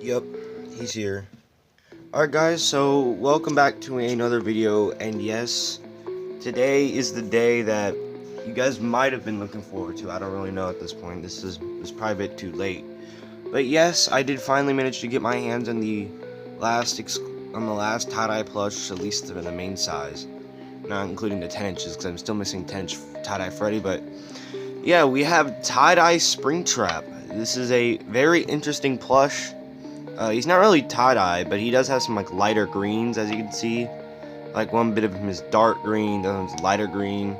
Yep, he's here. Alright guys, so welcome back to another video, and yes, today is the day that you guys might have been looking forward to. I don't really know at this point. This is probably a bit too late. But yes, I did finally manage to get my hands on the last tie-dye plush, at least the main size. Not including the 10 inches, because I'm still missing 10-inch tie-dye Freddy, but yeah, we have tie-dye Springtrap. This is a very interesting plush. He's not really tie-dye, but he does have some like lighter greens, as you can see. Like one bit of him is dark green, the other one's lighter green.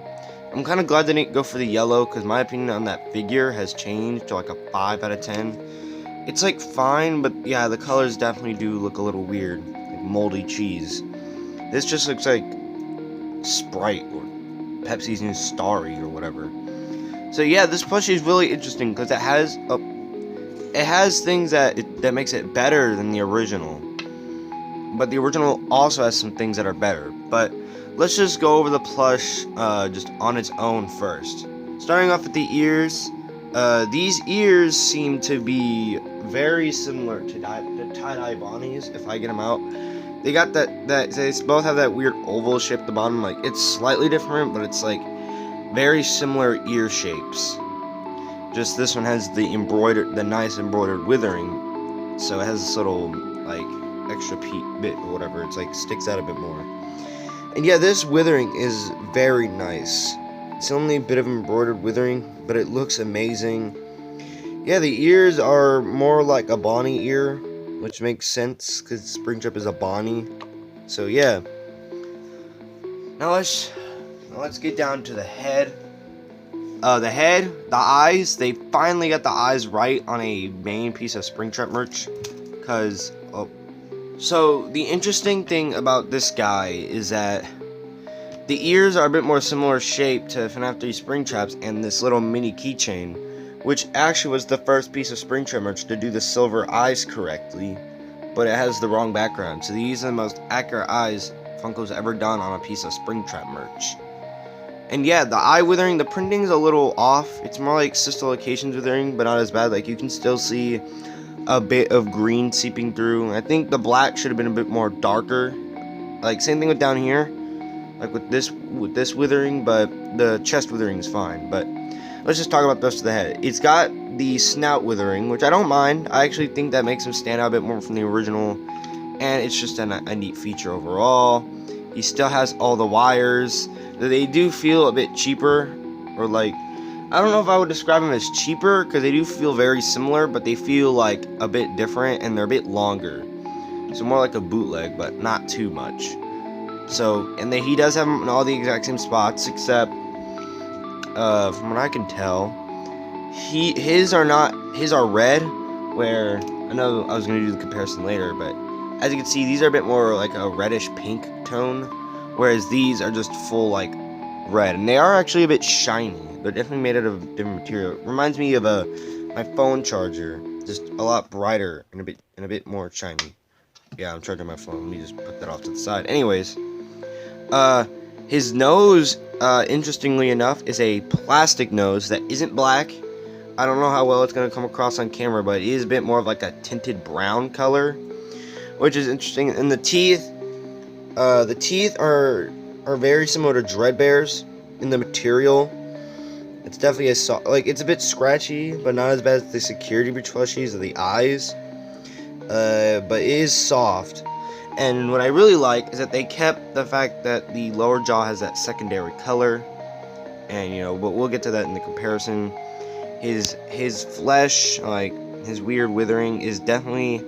I'm kind of glad they didn't go for the yellow, because my opinion on that figure has changed to like a 5 out of 10. It's like fine, but yeah, the colors definitely do look a little weird, like moldy cheese. This just looks like Sprite or Pepsi's new Starry or whatever. So yeah, this plushie is really interesting because it has things that makes it better than the original. But the original also has some things that are better. But let's just go over the plush just on its own first. Starting off with the ears. These ears seem to be very similar to tie-dye Bonnies, if I get them out. They got they both have that weird oval shape at the bottom. Like, it's slightly different, but it's like very similar ear shapes. Just this one has the nice embroidered withering, so it has this little like extra bit or whatever. It's like sticks out a bit more. And yeah, this withering is very nice. It's only a bit of embroidered withering, but it looks amazing. Yeah, the ears are more like a Bonnie ear, which makes sense because Springtrap is a Bonnie. So yeah. Now let's get down to the head. The eyes, they finally got the eyes right on a main piece of Springtrap merch. So the interesting thing about this guy is that the ears are a bit more similar shape to Fnaf 3 Springtraps and this little mini keychain, which actually was the first piece of Springtrap merch to do the silver eyes correctly, but it has the wrong background. So these are the most accurate eyes Funko's ever done on a piece of Springtrap merch. And yeah, the eye withering, the printing's a little off. It's more like Sister Locations withering, but not as bad. Like, you can still see a bit of green seeping through. I think the black should have been a bit more darker. Like, same thing with down here. Like with this withering, but the chest withering is fine. But let's just talk about the rest of the head. It's got the snout withering, which I don't mind. I actually think that makes him stand out a bit more from the original. And it's just a neat feature overall. He still has all the wires. They do feel a bit cheaper, or like, I don't know if I would describe them as cheaper, because they do feel very similar, but they feel like a bit different, and they're a bit longer. So more like a bootleg, but not too much. So, and he does have them in all the exact same spots, except, from what I can tell, his are red, where, I know I was going to do the comparison later, but as you can see, these are a bit more like a reddish pink tone, whereas these are just full like red, and they are actually a bit shiny. They're definitely made out of different material. It reminds me of my phone charger, just a lot brighter and a bit more shiny. Yeah, I'm charging my phone. Let me just put that off to the side. Anyways, his nose, interestingly enough, is a plastic nose that isn't black. I don't know how well it's gonna come across on camera, but it is a bit more of like a tinted brown color, which is interesting. And the teeth are very similar to Dreadbear's in the material. It's definitely it's a bit scratchy, but not as bad as the security breach plushies of the eyes. But it is soft. And what I really like is that they kept the fact that the lower jaw has that secondary color. And but we'll get to that in the comparison. His flesh, like his weird withering, is definitely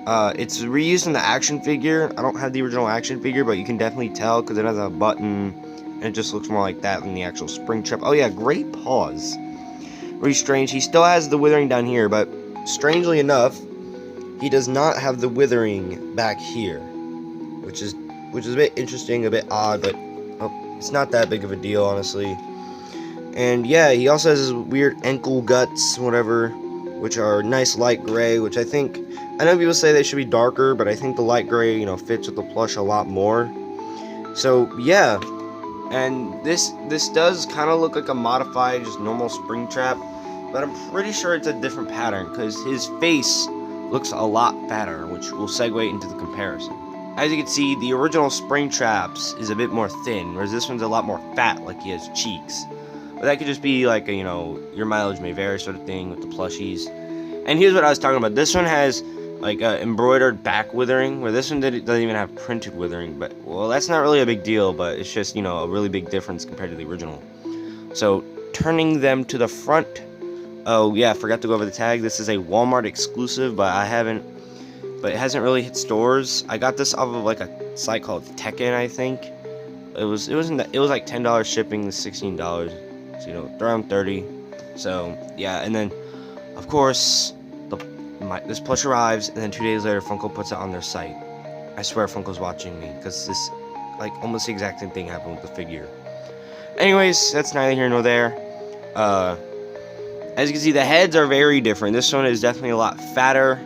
it's reused in the action figure. I don't have the original action figure, but you can definitely tell because it has a button, and it just looks more like that than the actual Springtrap. Oh yeah, great paws. Really strange. He still has the withering down here, but strangely enough, he does not have the withering back here, which is a bit interesting, a bit odd, but it's not that big of a deal, honestly. And yeah, he also has his weird ankle guts, whatever, which are nice light gray, which I know people say they should be darker, but I think the light gray, fits with the plush a lot more. So yeah, and this does kind of look like a modified, just normal Springtrap, but I'm pretty sure it's a different pattern, because his face looks a lot fatter, which will segue into the comparison. As you can see, the original Springtrap's is a bit more thin, whereas this one's a lot more fat, like he has cheeks. But that could just be like a, your mileage may vary sort of thing with the plushies. And here's what I was talking about. This one has like embroidered back withering, where this one doesn't even have printed withering. But, well, that's not really a big deal, but it's just, a really big difference compared to the original. So, turning them to the front. Oh, yeah, I forgot to go over the tag. This is a Walmart exclusive, but it hasn't really hit stores. I got this off of like a site called Tekken, I think. It was like $10 shipping, $16. So, around 30. So, yeah, and then of course this plush arrives, and then 2 days later Funko puts it on their site. I swear Funko's watching me, because this, like, almost the exact same thing happened with the figure. Anyways, that's neither here nor there. As you can see, the heads are very different. This one is definitely a lot fatter.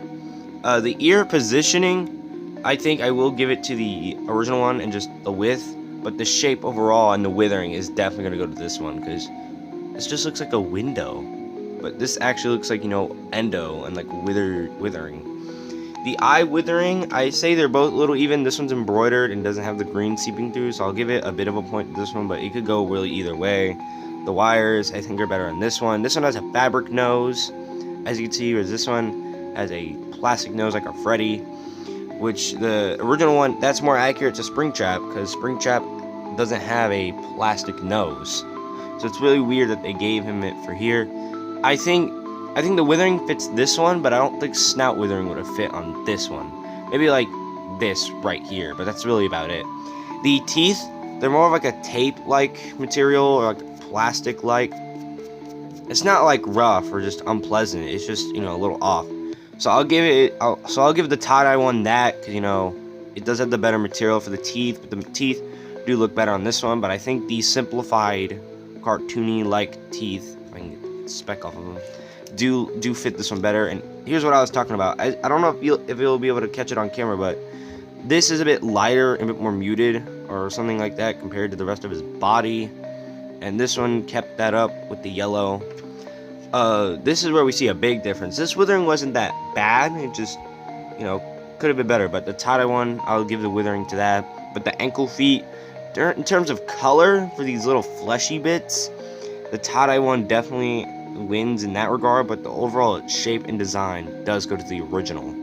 The ear positioning, I think I will give it to the original one and just the width, but the shape overall and the withering is definitely going to go to this one, because this just looks like a window. But this actually looks like, endo and like withering. The eye withering, I say they're both a little even. This one's embroidered and doesn't have the green seeping through, so I'll give it a bit of a point to this one, but it could go really either way. The wires, I think, are better on this one. This one has a fabric nose, as you can see, whereas this one has a plastic nose like a Freddy, which the original one, that's more accurate to Springtrap, because Springtrap doesn't have a plastic nose. So it's really weird that they gave him it for here. I think the withering fits this one, but I don't think snout withering would have fit on this one. Maybe like this right here, but that's really about it. The teeth, they're more of like a tape-like material, or like plastic-like. It's not like rough or just unpleasant. It's just, a little off. So I'll give the tie-dye one that, because, it does have the better material for the teeth, but the teeth do look better on this one. But I think the simplified, cartoony-like teeth, if I can get the speck off of them, do fit this one better. And here's what I was talking about. I don't know if you'll be able to catch it on camera, but this is a bit lighter and a bit more muted or something like that compared to the rest of his body. And this one kept that up with the yellow. This is where we see a big difference. This withering wasn't that bad. It just, could have been better. But the tie-dye one, I'll give the withering to that. But the ankle feet, in terms of color for these little fleshy bits, the tie-dye one definitely wins in that regard. But the overall shape and design does go to the original.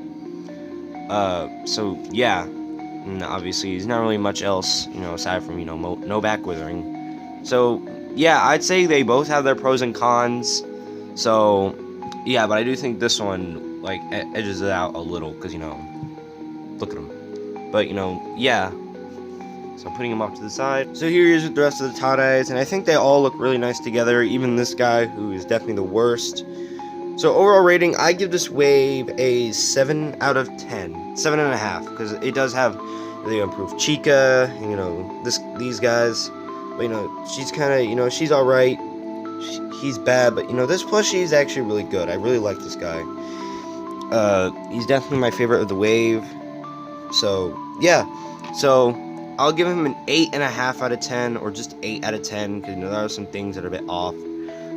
So yeah, and obviously there's not really much else, aside from, no back withering. So yeah, I'd say they both have their pros and cons. So yeah, but I do think this one like edges it out a little, because look at him. But yeah. So putting him off to the side. So here he is with the rest of the tie-dyes, and I think they all look really nice together. Even this guy, who is definitely the worst. So overall rating, I give this wave a 7 out of 10, 7.5, because it does have the improved Chica, these guys. But she's kind of, she's all right. He's bad, but this plushie is actually really good. I really like this guy. He's definitely my favorite of the wave. So yeah, so I'll give him an 8.5 out of 10, or just 8 out of 10, because there are some things that are a bit off.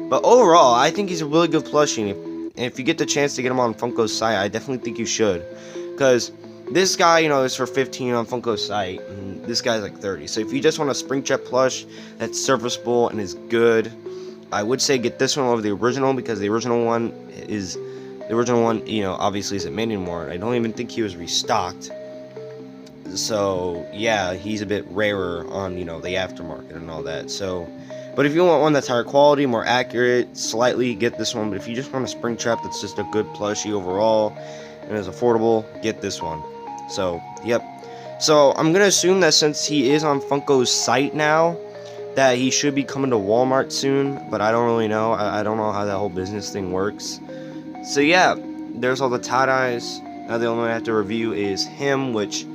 But overall, I think he's a really good plushie. And if you get the chance to get him on Funko's site, I definitely think you should, because this guy, is for 15 on Funko's site, and this guy's like 30. So if you just want a Springtrap plush that's serviceable and is good, I would say get this one over the original, because the original one, obviously isn't made anymore. I don't even think he was restocked. So yeah, he's a bit rarer on, the aftermarket and all that. So, but if you want one that's higher quality, more accurate, slightly, get this one. But if you just want a Springtrap that's just a good plushie overall and is affordable, get this one. So, yep. So, I'm going to assume that since he is on Funko's site now, that he should be coming to Walmart soon, but I don't really know. I don't know how that whole business thing works. So, yeah, there's all the tie-dyes. Now, the only one I have to review is him, which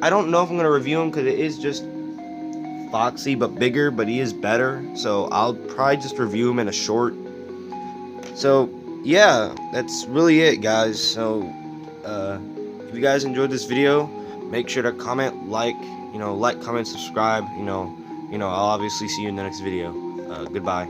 I don't know if I'm going to review him, because it is just Foxy, but bigger, but he is better. So, I'll probably just review him in a short. So, yeah, that's really it, guys. So, if you guys enjoyed this video, make sure to comment, like, comment, subscribe, I'll obviously see you in the next video. Goodbye.